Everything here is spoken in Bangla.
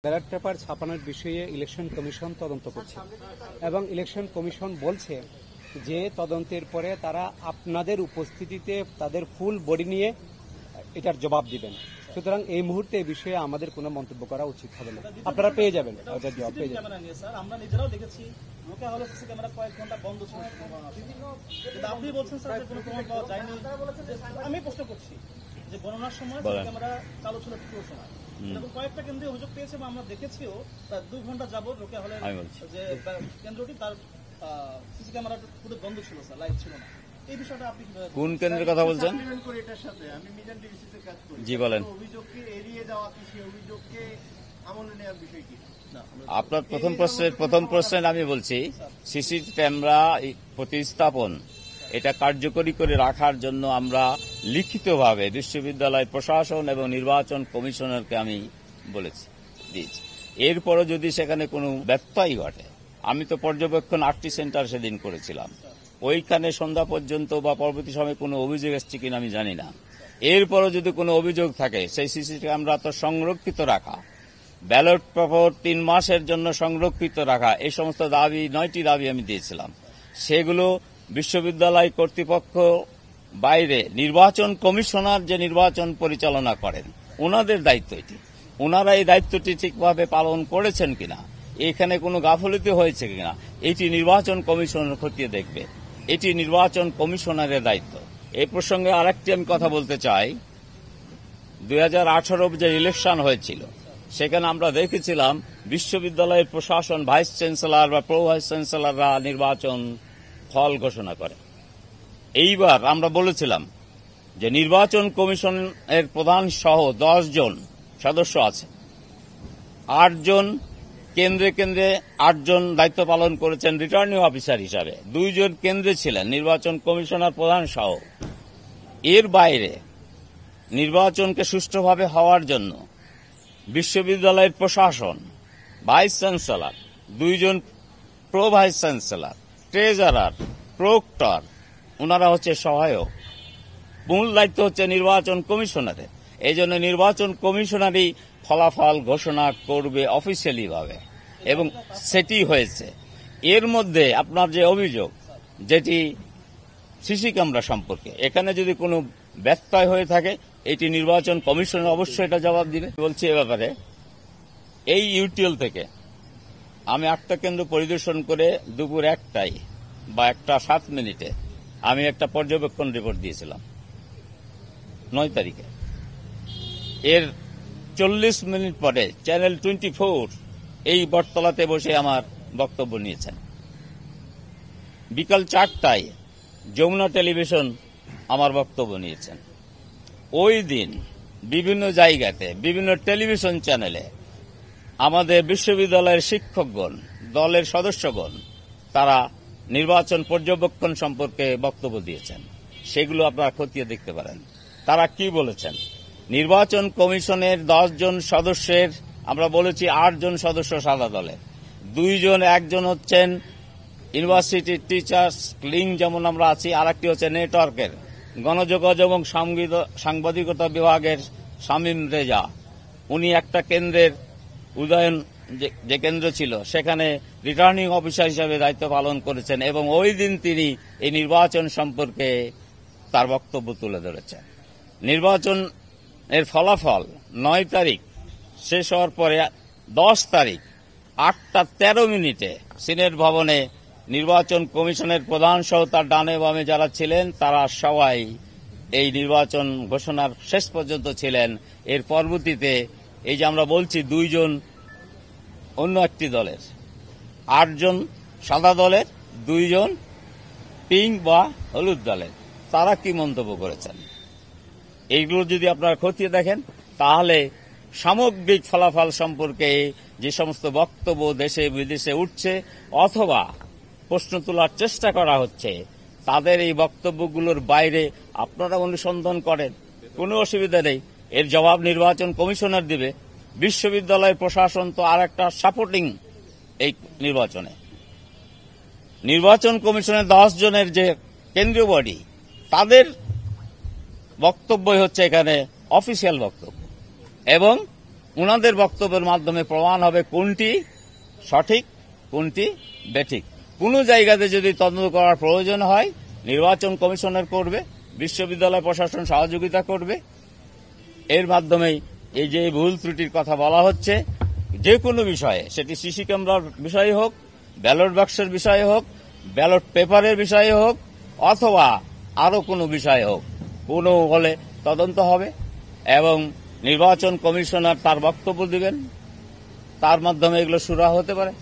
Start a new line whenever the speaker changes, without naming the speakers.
ব্যালট পেপার ছাপানোর বিষয়ে ইলেকশন কমিশন তদন্ত করছে এবং ইলেকশন কমিশন বলছে যে তদন্তের পরে তারা আপনাদের উপস্থিতিতে তাদের ফুল বডি নিয়ে এটার জবাব দিবেন। সুতরাং এই মুহূর্তে এই বিষয়ে আমাদের কোনো মন্তব্য করা উচিত হবে না। আপনারা পেয়ে যাবেন, ওটার জবাব পেয়ে যাবেন।
আমরা নিজেরাও দেখেছি লোকে হলো সিসি ক্যামেরা কয়েক ঘন্টা বন্ধ ছিল, আপনি বলছেন স্যার কোনো প্রমাণ পাওয়া যায়নি। আমি প্রশ্ন করছি যে গণনার সময় ক্যামেরা চালু ছিল পুরো সময়, এবং কয়েকটা কেন্দ্রে অভিযোগ পেয়েছে বা আমরা দেখেছিও প্রায় 2 ঘন্টা যাবত রোকেয়া হলের যে কেন্দ্রটি তার সিসি ক্যামেরা পুরো বন্ধ ছিল, স্যার লাইভ ছিল না। এই বিষয়টা আপনি
কোন কেন্দ্রের কথা বলছেন?
আমি মিজান ডিভিসিতে কাজ করি।
জি বলেন।
অভিযোগকে এড়িয়ে যাওয়া কি সেই অভিযোগকে আমলে নেওয়ার বিষয় কি?
আপনার প্রথম প্রশ্নের আমি বলছি সিসি ক্যামেরা প্রতিস্থাপন এটা কার্যকরী করে রাখার জন্য আমরা লিখিতভাবে বিশ্ববিদ্যালয় প্রশাসন এবং নির্বাচন কমিশনারকে আমি বলেছি দিয়েছি। এরপরও যদি সেখানে কোনো ব্যত্যয় ঘটে, আমি তো পর্যবেক্ষণ 8টি সেন্টার সেদিন করেছিলাম, ওইখানে সন্ধ্যা পর্যন্ত বা পরবর্তী সময়ে কোনো অভিযোগ এসছে কিনা আমি জানি না। এরপরও যদি কোনো অভিযোগ থাকে, সেই সিসি ক্যামেরা তো সংরক্ষিত রাখা, ব্যালট পেপার 3 মাসের জন্য সংরক্ষিত রাখা, এই সমস্ত দাবি 9টি দাবি আমি দিয়েছিলাম। সেগুলো বিশ্ববিদ্যালয় কর্তৃপক্ষ বাইরে নির্বাচন কমিশনার যে নির্বাচন পরিচালনা করেন ওনাদের দায়িত্ব এটি। ওনারা এই দায়িত্বটি ঠিকভাবে পালন করেছেন কিনা, এখানে কোনো গাফিলতি হয়েছে কিনা, এটি নির্বাচন কমিশনার খতিয়ে দেখবে। এটি নির্বাচন কমিশনারের দায়িত্ব। এই প্রসঙ্গে আরেকটি আমি কথা বলতে চাই। 2018 যে ইলেকশন হয়েছিল সেখানে আমরা দেখেছিলাম বিশ্ববিদ্যালয়ের প্রশাসন, ভাইস চ্যান্সেলর বা প্রো ভাইস চ্যান্সেলররা নির্বাচন ফল ঘোষণা করে। এইবার আমরা বলেছিলাম যে নির্বাচন কমিশনের প্রধান সহ 10 জন সদস্য আছে, 8 জন কেন্দ্রে কেন্দ্রে 8 জন দায়িত্ব পালন করেছেন রিটার্নিং অফিসার হিসাবে, 2 জন কেন্দ্রে ছিলেন নির্বাচন কমিশনার প্রধান সহ। এর বাইরে নির্বাচনকে সুষ্ঠুভাবে হওয়ার জন্য বিশ্ববিদ্যালয়ের প্রশাসন, ভাইস চ্যান্সেলর, 2 জন pro vice chancellor, treasurer, proctor, ওনারা হচ্ছে সহায়ক। মূল দায়িত্ব হচ্ছে নির্বাচন কমিশনারের। এই জন্য নির্বাচন কমিশনারই ফলাফল ঘোষণা করবে অফিসিয়ালি ভাবে, এবং সেটি হয়েছে। এর মধ্যে আপনার যে অভিযোগ যেটি সিসি ক্যামেরা সম্পর্কে, এখানে যদি কোনো ব্যত্যয় হয়ে থাকে এটি নির্বাচন কমিশনার অবশ্যই এটা জবাব দিবে। বলছি এ ব্যাপারে এই ইউটিএল থেকে আমি 8টা কেন্দ্র পরিদর্শন করে দুপুর 1টায় বা 1:07 আমি একটা পর্যবেক্ষণ রিপোর্ট দিয়েছিলাম 9 তারিখে। এর 40 মিনিট পরে চ্যানেল 24 এই বটতলাতে বসে আমার বক্তব্য নিয়েছেন। বিকাল 4টায় যমুনা টেলিভিশন আমার বক্তব্য নিয়েছেন। ওই দিন বিভিন্ন জায়গাতে বিভিন্ন টেলিভিশন চ্যানেলে আমাদের বিশ্ববিদ্যালয়ের শিক্ষকগণ, দলের সদস্যগণ তারা নির্বাচন পর্যবেক্ষণ সম্পর্কে বক্তব্য দিয়েছেন। সেগুলো আপনারা খতিয়ে দেখতে পারেন। তারা কি বলেছেন? নির্বাচন কমিশনের 10 জন সদস্যের আমরা বলেছি 8 জন সদস্য সাদা দলের, 2 জন, 1 জন হচ্ছেন ইউনিভার্সিটির টিচার্স লিঙ্ক যেমন আমরা আছি, আর একটি হচ্ছে নেটওয়ার্কের গণযোগাযোগ এবং সাংবাদিকতা বিভাগের শামীম রেজা। উনি একটা কেন্দ্রের উদয়ন যে কেন্দ্র ছিল সেখানে রিটার্নিং অফিসার হিসেবে দায়িত্ব পালন করেছেন, এবং ওই দিন তিনি এই নির্বাচন সম্পর্কে তার বক্তব্য তুলে ধরেছেন। নির্বাচনের ফলাফল 9 তারিখ শেষ হওয়ার পরে 10 তারিখ 8:13 সিনেট ভবনে নির্বাচন কমিশনের প্রধান সহ তার ডানে বামে যারা ছিলেন তারা সবাই এই নির্বাচন ঘোষণার শেষ পর্যন্ত ছিলেন। এর পরবর্তীতে এই যে আমরা বলছি 2 জন অন্য একটি দলের, 8 জন সাদা দলের, 2 জন পিঙ্ক বা হলুদ দলের, তারা কি মন্তব্য করেছেন এইগুলো যদি আপনারা খতিয়ে দেখেন তাহলে সামগ্রিক ফলাফল সম্পর্কে যে সমস্ত বক্তব্য দেশে বিদেশে উঠছে অথবা প্রশ্ন তোলার চেষ্টা করা হচ্ছে, তাদের এই বক্তব্যগুলোর বাইরে আপনারা অনুসন্ধান করেন, কোনো অসুবিধা নেই। এর জবাব নির্বাচন কমিশনার দিবে। বিশ্ববিদ্যালয়ের প্রশাসন তো আর একটা সাপোর্টিং এই নির্বাচনে। নির্বাচন কমিশনের 10 জনের যে কেন্দ্রীয় বডি, তাদের বক্তব্যই হচ্ছে এখানে অফিসিয়াল বক্তব্য, এবং ওনাদের বক্তব্যের মাধ্যমে প্রমাণ হবে কোনটি সঠিক কোনটি বেঠিক। কোন জায়গাতে যদি তদন্ত করার প্রয়োজন হয় নির্বাচন কমিশনের করবে, বিশ্ববিদ্যালয় প্রশাসন সহযোগিতা করবে। এর মাধ্যমেই এই যে ভুল ত্রুটির কথা বলা হচ্ছে, যে কোনো বিষয়ে, সেটি সিসি ক্যামেরার বিষয়ে হোক, ব্যালট বাক্সের বিষয়ে হোক, ব্যালট পেপারের বিষয়ে হোক, অথবা আরো কোনো বিষয়ে হোক, কোনো হলে তদন্ত হবে এবং নির্বাচন কমিশনার তার বক্তব্য দিবেন, তার মাধ্যমে এগুলো সুরাহা হতে পারে।